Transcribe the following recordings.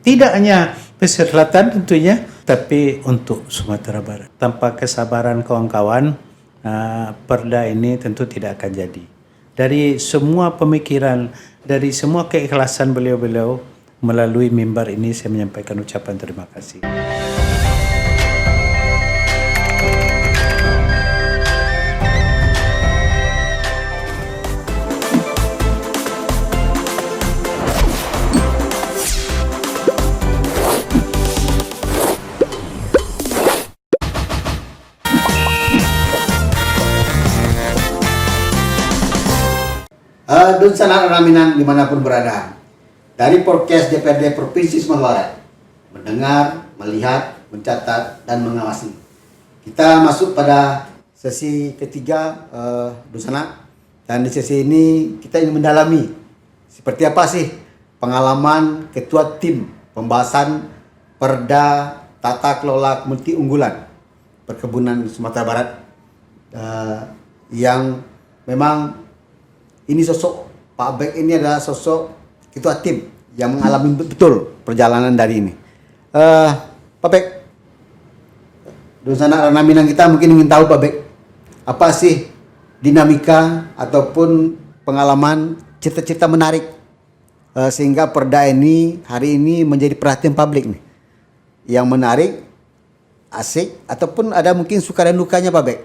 Tidak hanya pesisir selatan tentunya, tapi untuk Sumatera Barat. Tanpa kesabaran kawan-kawan, perda ini tentu tidak akan jadi. Dari semua pemikiran, dari semua keikhlasan beliau-beliau, melalui mimbar ini saya menyampaikan ucapan terima kasih. Dunsana Raminan dimanapun berada, dari podcast DPRD Provinsi Sumatera Barat, mendengar, melihat, mencatat, dan mengawasi. Kita masuk pada sesi ketiga Dunsana, dan di sesi ini kita ingin mendalami seperti apa sih pengalaman ketua tim pembahasan Perda Tata Kelola Multi Unggulan Perkebunan Sumatera Barat, yang memang ini sosok Pak Bek ini adalah sosok ketua tim yang mengalami betul perjalanan dari ini. Pak Bek, Dunsana Ranah Minang kita mungkin ingin tahu Pak Bek, apa sih dinamika ataupun pengalaman cerita-cerita menarik sehingga perda ini hari ini menjadi perhatian publik nih, yang menarik, asik, ataupun ada mungkin suka dan dukanya Pak Bek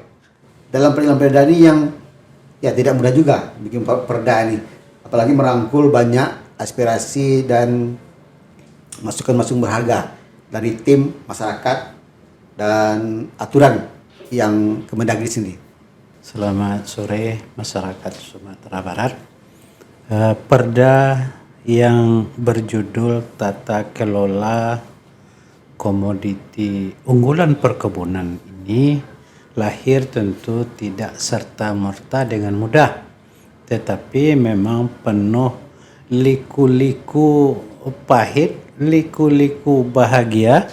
dalam perda ini yang ya tidak mudah juga bikin perda ini, apalagi merangkul banyak aspirasi dan masukan-masukan berharga dari tim masyarakat dan aturan yang Kemendagri sendiri. Selamat sore masyarakat Sumatera Barat. Perda yang berjudul Tata Kelola Komoditi Unggulan Perkebunan ini lahir tentu tidak serta-merta dengan mudah, tetapi memang penuh liku-liku pahit, liku-liku bahagia,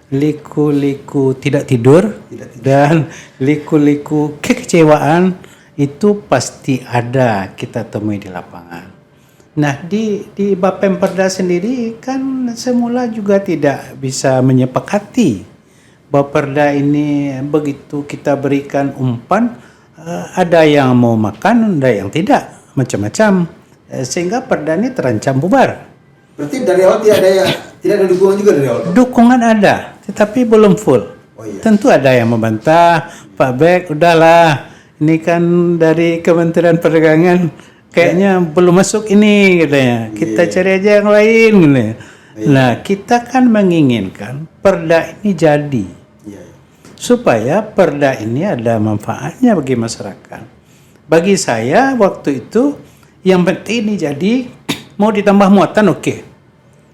liku-liku tidak tidur, dan liku-liku kekecewaan itu pasti ada kita temui di lapangan. Nah, di Bapemperda sendiri kan semula juga tidak bisa menyepakati bahwa perda ini begitu kita berikan umpan, ada yang mau makan, ada yang tidak, macam-macam, sehingga perda ini terancam bubar. Berarti dari awal tidak ada dukungan juga dari awal? Dukungan ada, tetapi belum full. Oh, iya. Tentu ada yang membantah, Pak Bek, udahlah, ini kan dari Kementerian Perdagangan kayaknya belum masuk ini, katanya. Kita cari aja yang lain, gitu. Nah, kita kan menginginkan perda ini jadi, supaya perda ini ada manfaatnya bagi masyarakat. Bagi saya waktu itu yang penting ini jadi, mau ditambah muatan oke.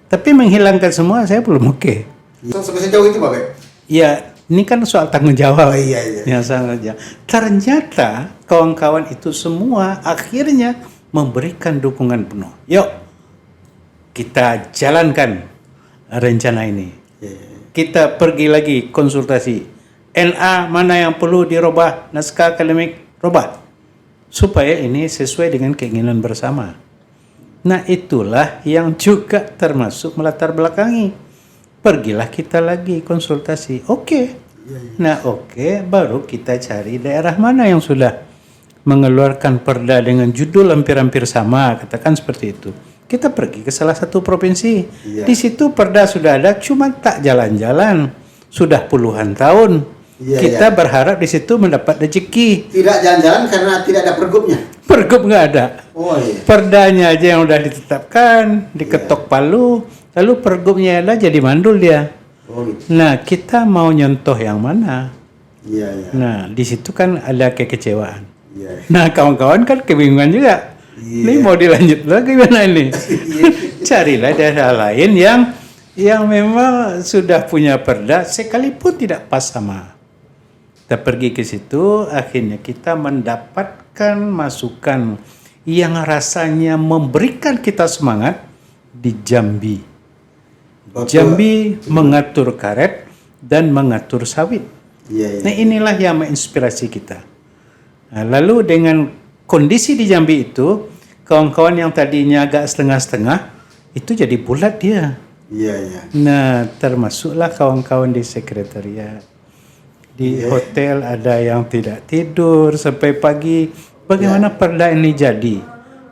Tapi menghilangkan semua saya belum oke. Sampai sejauh itu Pak Bek? Ya, ini kan soal tanggung jawab. Iya. Ya, saja. Ternyata kawan-kawan itu semua akhirnya memberikan dukungan penuh. Yuk, kita jalankan rencana ini. Kita pergi lagi konsultasi. NA mana yang perlu dirubah, naskah akademik robah, supaya ini sesuai dengan keinginan bersama. Nah, itulah yang juga termasuk melatar belakangi. Pergilah kita lagi konsultasi. Oke. Nah, baru kita cari daerah mana yang sudah mengeluarkan perda dengan judul hampir-hampir sama, katakan seperti itu. Kita pergi ke salah satu provinsi. Di situ perda sudah ada, cuma tak jalan-jalan. Sudah puluhan tahun. Kita berharap di situ mendapat rezeki. Tidak jalan-jalan karena tidak ada pergubnya. Pergub nggak ada. Perdanya aja yang udah ditetapkan, diketok palu, lalu pergubnya ada jadi mandul dia. Gitu. Nah, kita mau nyontoh yang mana? Nah, di situ kan ada kekecewaan. Nah, kawan-kawan kan kebingungan juga. Ini mau dilanjut lagi gimana ini? Carilah daerah lain yang memang sudah punya perda sekalipun tidak pas sama. Kita pergi ke situ, akhirnya kita mendapatkan masukan yang rasanya memberikan kita semangat di Jambi. Jambi mengatur karet dan mengatur sawit. Nah, inilah yang menginspirasi kita. Nah, lalu dengan kondisi di Jambi itu, kawan-kawan yang tadinya agak setengah-setengah, itu jadi bulat dia. Iya, iya. Nah, termasuklah kawan-kawan di sekretariat. Di hotel ada yang tidak tidur sampai pagi. Bagaimana perda ini jadi?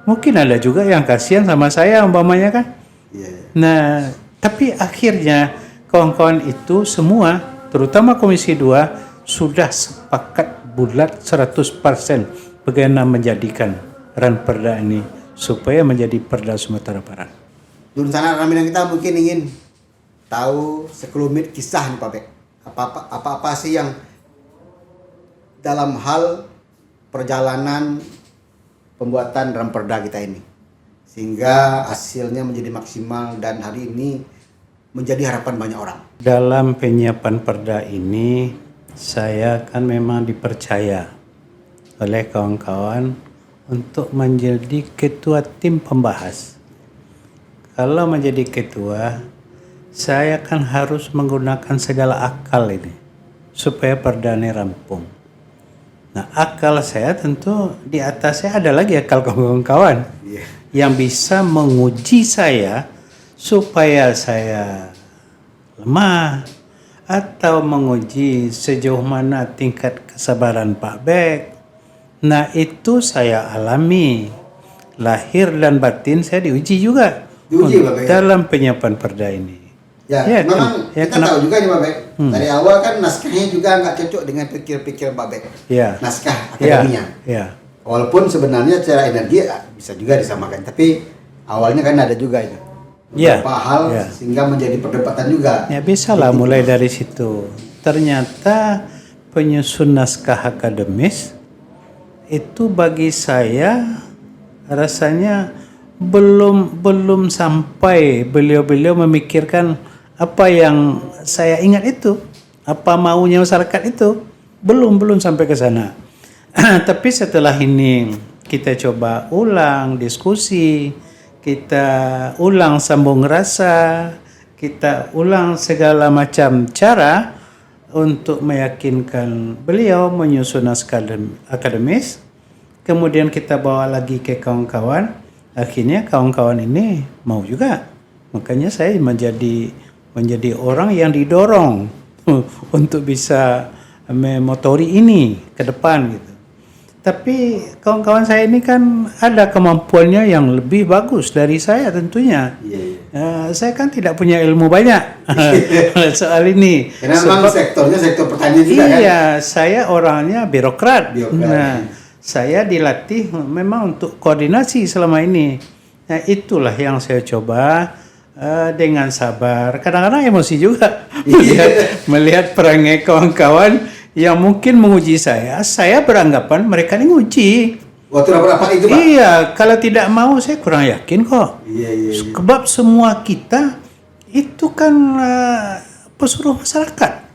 Mungkin ada juga yang kasihan sama saya umpamanya kan. Iya, iya. Nah, tapi akhirnya kawan-kawan itu semua, terutama Komisi 2, sudah sepakat bulat 100% bagaimana menjadikan ranperda ini supaya menjadi perda Sumatera Barat. Jurusan Raminan kita mungkin ingin tahu sekelumit kisah nih Pak Bek. Apa-apa sih yang dalam hal perjalanan pembuatan ranperda kita ini sehingga hasilnya menjadi maksimal dan hari ini menjadi harapan banyak orang. Dalam penyiapan perda ini, saya kan memang dipercaya oleh kawan-kawan untuk menjadi ketua tim pembahas. Kalau menjadi ketua, saya kan harus menggunakan segala akal ini supaya perda ini rampung. Nah, akal saya tentu di atas saya ada lagi akal kawan-kawan yang bisa menguji saya supaya saya lemah atau menguji sejauh mana tingkat kesabaran Pak Bek. Nah, itu saya alami. Lahir dan batin saya diuji juga Diuji, Pak Bek. dalam penyiapan perda ini. Ya, Ya, memang ya, kita tahu juga nih Pak Bek. Dari awal kan naskahnya juga nggak cocok dengan pikir-pikir Pak Bek. Ya. Naskah Ya, akademinya. ya. Walaupun sebenarnya secara energi bisa juga disamakan, tapi awalnya kan ada juga itu Ya, beberapa hal ya. sehingga menjadi perdebatan juga. Ya bisa lah mulai dari situ. Ternyata penyusun naskah akademis itu bagi saya rasanya belum sampai beliau-beliau memikirkan apa yang saya ingat itu, apa maunya masyarakat itu, belum sampai ke sana. Tapi setelah ini kita coba ulang diskusi, kita ulang sambung rasa, kita ulang segala macam cara untuk meyakinkan beliau menyusun naskah akademis. Kemudian kita bawa lagi ke kawan-kawan. Akhirnya kawan-kawan ini mau juga. Makanya saya menjadi orang yang didorong untuk bisa memotori ini ke depan gitu. Tapi kawan-kawan saya ini kan ada kemampuannya yang lebih bagus dari saya tentunya. Saya kan tidak punya ilmu banyak soal ini. Karena memang sektornya sektor pertanian juga kan? Iya, saya orangnya birokrat. Birokrat. Nah, saya dilatih memang untuk koordinasi selama ini. Nah, itulah yang saya coba dengan sabar. Kadang-kadang emosi juga melihat perangai kawan-kawan yang mungkin menguji saya. Saya beranggapan mereka ini nguji. Waktu rapat-rapat itu Pak? Iya, kalau tidak mau saya kurang yakin kok. Iya. Sebab semua kita itu kan pesuruh masyarakat.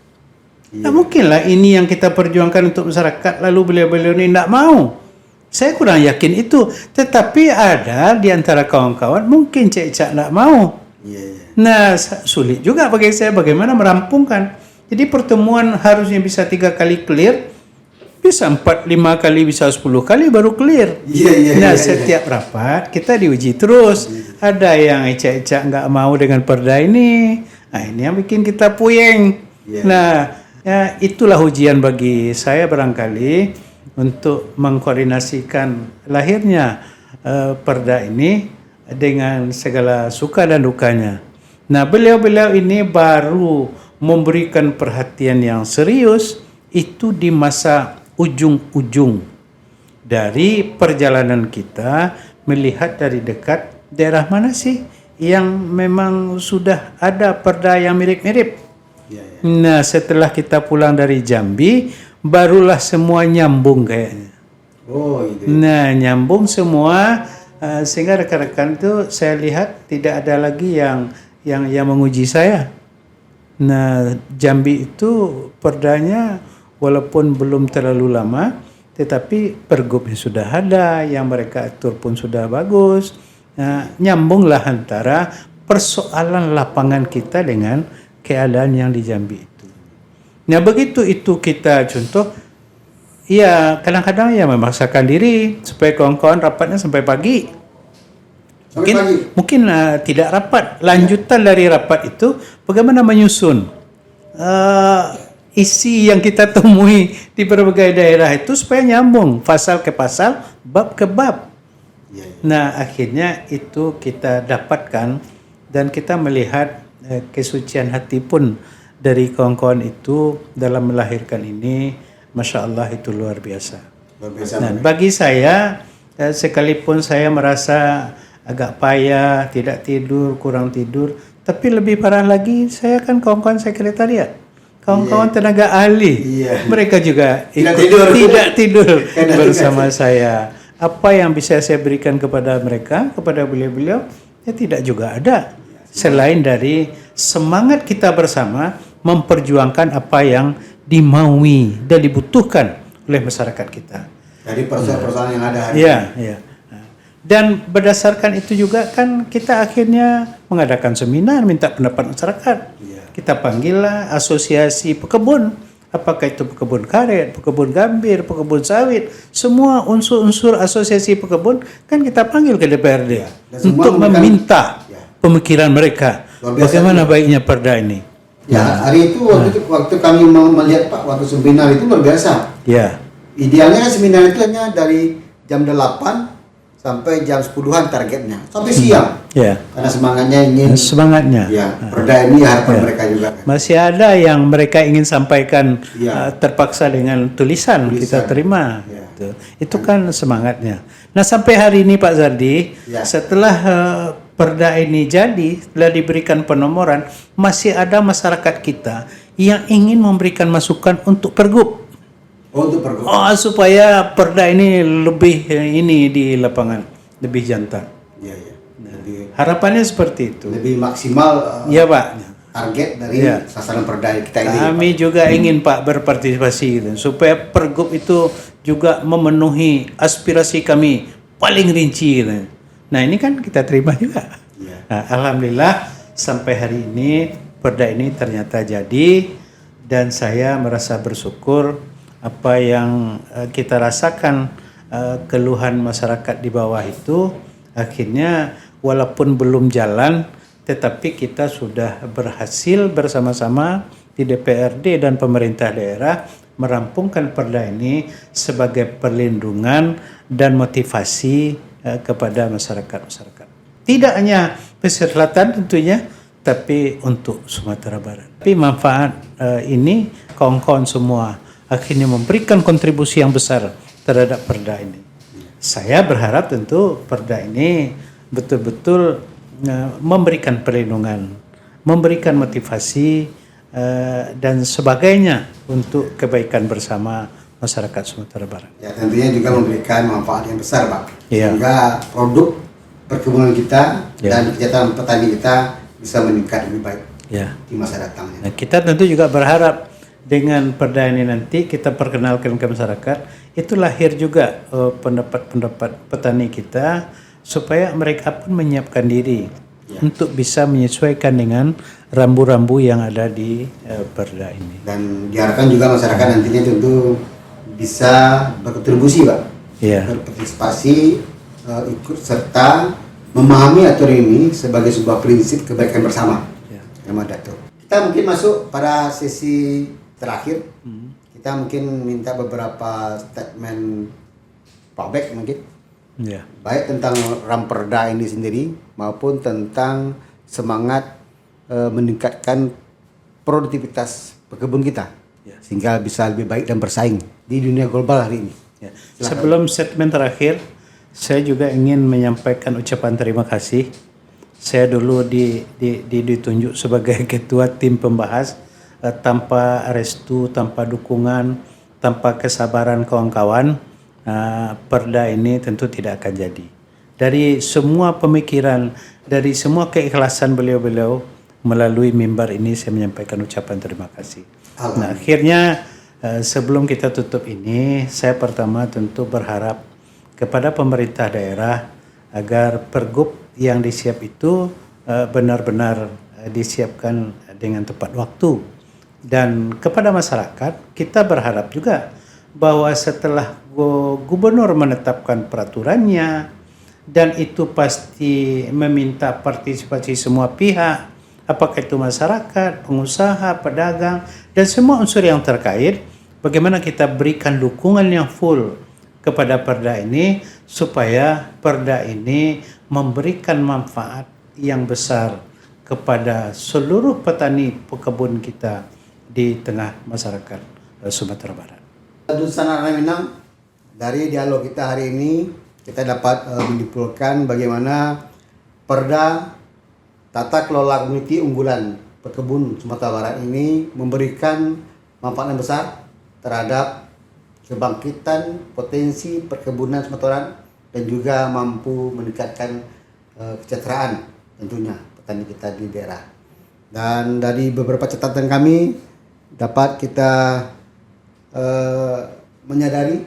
Tidak mungkinlah ini yang kita perjuangkan untuk masyarakat lalu beliau-beliau ini tidak mau. Saya kurang yakin itu. Tetapi ada di antara kawan-kawan mungkin cek-cek tidak mau. Nah, sulit juga bagi saya bagaimana merampungkan. Jadi pertemuan harusnya bisa 3 kali clear, bisa 4, 5 kali, bisa 10 kali baru clear. Nah, setiap rapat kita diuji terus. Ada yang ecak-ecak nggak mau dengan perda ini. Nah, ini yang bikin kita puyeng. Nah, ya, itulah ujian bagi saya barangkali untuk mengkoordinasikan lahirnya perda ini dengan segala suka dan dukanya. Nah, beliau-beliau ini baru memberikan perhatian yang serius itu di masa ujung-ujung dari perjalanan kita melihat dari dekat daerah mana sih yang memang sudah ada perda yang mirip-mirip. Nah, setelah kita pulang dari Jambi barulah semua nyambung kayaknya. Nah, nyambung semua sehingga rekan-rekan itu saya lihat tidak ada lagi yang menguji saya. Nah, Jambi itu perdanya walaupun belum terlalu lama, tetapi pergubnya sudah ada, yang mereka atur pun sudah bagus. Nah, nyambunglah antara persoalan lapangan kita dengan keadaan yang di Jambi itu. Nah, begitu itu kita contoh, ya kadang-kadang ya memaksakan diri supaya kawan-kawan rapatnya sampai pagi. Sampai pagi. Mungkin tidak rapat. Lanjutan dari rapat itu bagaimana menyusun isi yang kita temui di berbagai daerah itu supaya nyambung pasal ke pasal, bab ke bab. Ya, ya. Nah, akhirnya itu kita dapatkan dan kita melihat kesucian hati pun dari kawan-kawan itu dalam melahirkan ini, Masya Allah itu luar biasa. Luar biasa. Nah, bagi saya, sekalipun saya merasa agak payah, tidak tidur, kurang tidur, tapi lebih parah lagi, saya kan kawan-kawan sekretariat, kawan-kawan tenaga ahli, Iya. mereka juga Tidak tidak tidur Karena bersama saya. Apa yang bisa saya berikan kepada mereka, kepada beliau-beliau, ya tidak juga ada. Selain dari semangat kita bersama memperjuangkan apa yang dimaui dan dibutuhkan oleh masyarakat kita. Dari persoalan-persoalan yang ada hari Iya, iya. Dan berdasarkan itu juga kan kita akhirnya mengadakan seminar minta pendapat masyarakat. Iya. Kita panggillah asosiasi pekebun, apakah itu pekebun karet, pekebun gambir, pekebun sawit, semua unsur-unsur asosiasi pekebun kan kita panggil ke DPRD Dan semua untuk memberikan- meminta Ya. pemikiran mereka. Luar biasa Bagaimana baiknya perda ini? Ya, hari itu waktu kami mau melihat Pak, waktu seminar itu luar biasa. Ya, Idealnya kan seminar itu hanya dari jam 8 sampai jam 10-an targetnya. Sampai siang. ya. Karena semangatnya ingin Semangatnya. ya, perda ini harapan mereka juga kan. Masih ada yang mereka ingin sampaikan Ya. terpaksa dengan tulisan kita terima. Ya. Gitu. Itu kan semangatnya. Nah sampai hari ini Pak Zardi, Ya. setelah perda ini jadi, setelah diberikan penomoran, masih ada masyarakat kita yang ingin memberikan masukan untuk pergub. Oh, untuk pergub. Supaya perda ini lebih ini di lapangan, lebih jantan. Iya, iya. Lebih, Harapannya seperti itu. lebih maksimal Ya Pak. target dari Ya. sasaran perda kita ini. Kami juga ingin Pak berpartisipasi gitu, supaya pergub itu juga memenuhi aspirasi kami paling rinci gitu. Nah ini kan kita terima juga. Iya. Nah, Alhamdulillah sampai hari ini perda ini ternyata jadi dan saya merasa bersyukur apa yang kita rasakan keluhan masyarakat di bawah itu akhirnya walaupun belum jalan tetapi kita sudah berhasil bersama-sama di DPRD dan pemerintah daerah merampungkan perda ini sebagai perlindungan dan motivasi kepada masyarakat-masyarakat. Tidak hanya pesisir selatan tentunya, tapi untuk Sumatera Barat. Tapi manfaat ini kawan-kawan semua akhirnya memberikan kontribusi yang besar terhadap perda ini. Saya berharap tentu perda ini betul-betul memberikan perlindungan, memberikan motivasi dan sebagainya untuk kebaikan bersama masyarakat Sumatera Barat. Ya, tentunya juga memberikan manfaat yang besar, Pak. Iya. Sehingga produk perkebunan kita Ya. dan kesejahteraan petani kita bisa meningkat lebih baik Ya. di masa datang. Nah, kita tentu juga berharap dengan perda ini nanti kita perkenalkan ke masyarakat, itu lahir juga pendapat-pendapat petani kita supaya mereka pun menyiapkan diri untuk bisa menyesuaikan dengan rambu-rambu yang ada di perda ini. Dan diharapkan juga masyarakat nantinya tentu bisa berkontribusi, Pak. Ya. Berpartisipasi, ikut serta memahami aturan ini sebagai sebuah prinsip kebaikan bersama. Ya. Selamat Dato. Kita mungkin masuk pada sesi terakhir. Kita mungkin minta beberapa statement Pak Bek mungkin. Ya. Baik tentang Ramperda ini sendiri maupun tentang semangat meningkatkan produktivitas pekebun kita. Ya. Sehingga bisa lebih baik dan bersaing di dunia global hari ini. Ya. Sebelum statement terakhir, saya juga ingin menyampaikan ucapan terima kasih. Saya dulu ditunjuk sebagai ketua tim pembahas. Tanpa restu, tanpa dukungan, tanpa kesabaran kawan-kawan, perda ini tentu tidak akan jadi. Dari semua pemikiran, dari semua keikhlasan beliau-beliau melalui mimbar ini saya menyampaikan ucapan terima kasih. Nah, akhirnya sebelum kita tutup ini, saya pertama tentu berharap kepada pemerintah daerah agar pergub yang disiap itu benar-benar disiapkan dengan tepat waktu. Dan kepada masyarakat kita berharap juga bahwa setelah gubernur menetapkan peraturannya dan itu pasti meminta partisipasi semua pihak, apakah itu masyarakat, pengusaha, pedagang, dan semua unsur yang terkait. Bagaimana kita berikan dukungan yang full kepada perda ini supaya perda ini memberikan manfaat yang besar kepada seluruh petani pekebun kita di tengah masyarakat Sumatera Barat. Dusun Anak Minang, dari dialog kita hari ini kita dapat menyimpulkan bagaimana perda tata kelola komuniti unggulan pekebun Sumatera Barat ini memberikan manfaat yang besar terhadap kebangkitan potensi perkebunan Sumatera Barat dan juga mampu meningkatkan kesejahteraan tentunya petani kita di daerah. Dan dari beberapa catatan kami dapat kita menyadari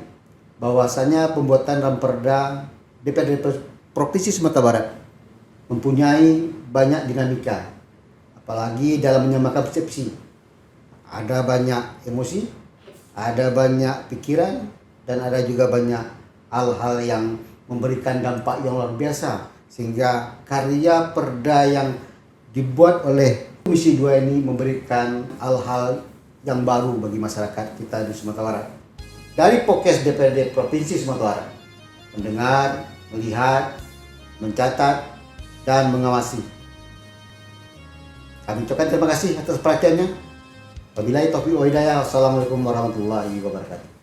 bahwasanya pembuatan Ramperda DPRD Provinsi Sumatera Barat mempunyai banyak dinamika, apalagi dalam menyamakan persepsi. Ada banyak emosi, ada banyak pikiran, dan ada juga banyak hal-hal yang memberikan dampak yang luar biasa, sehingga karya perda yang dibuat oleh Komisi 2 ini memberikan hal-hal yang baru bagi masyarakat kita di Sumatera Barat. Dari Pokes DPRD Provinsi Sumatera Barat, mendengar, melihat, mencatat, dan mengawasi. Kami ucapkan terima kasih atas perhatiannya. Wabillahi taufiq wal hidayah. Wassalamualaikum warahmatullahi wabarakatuh.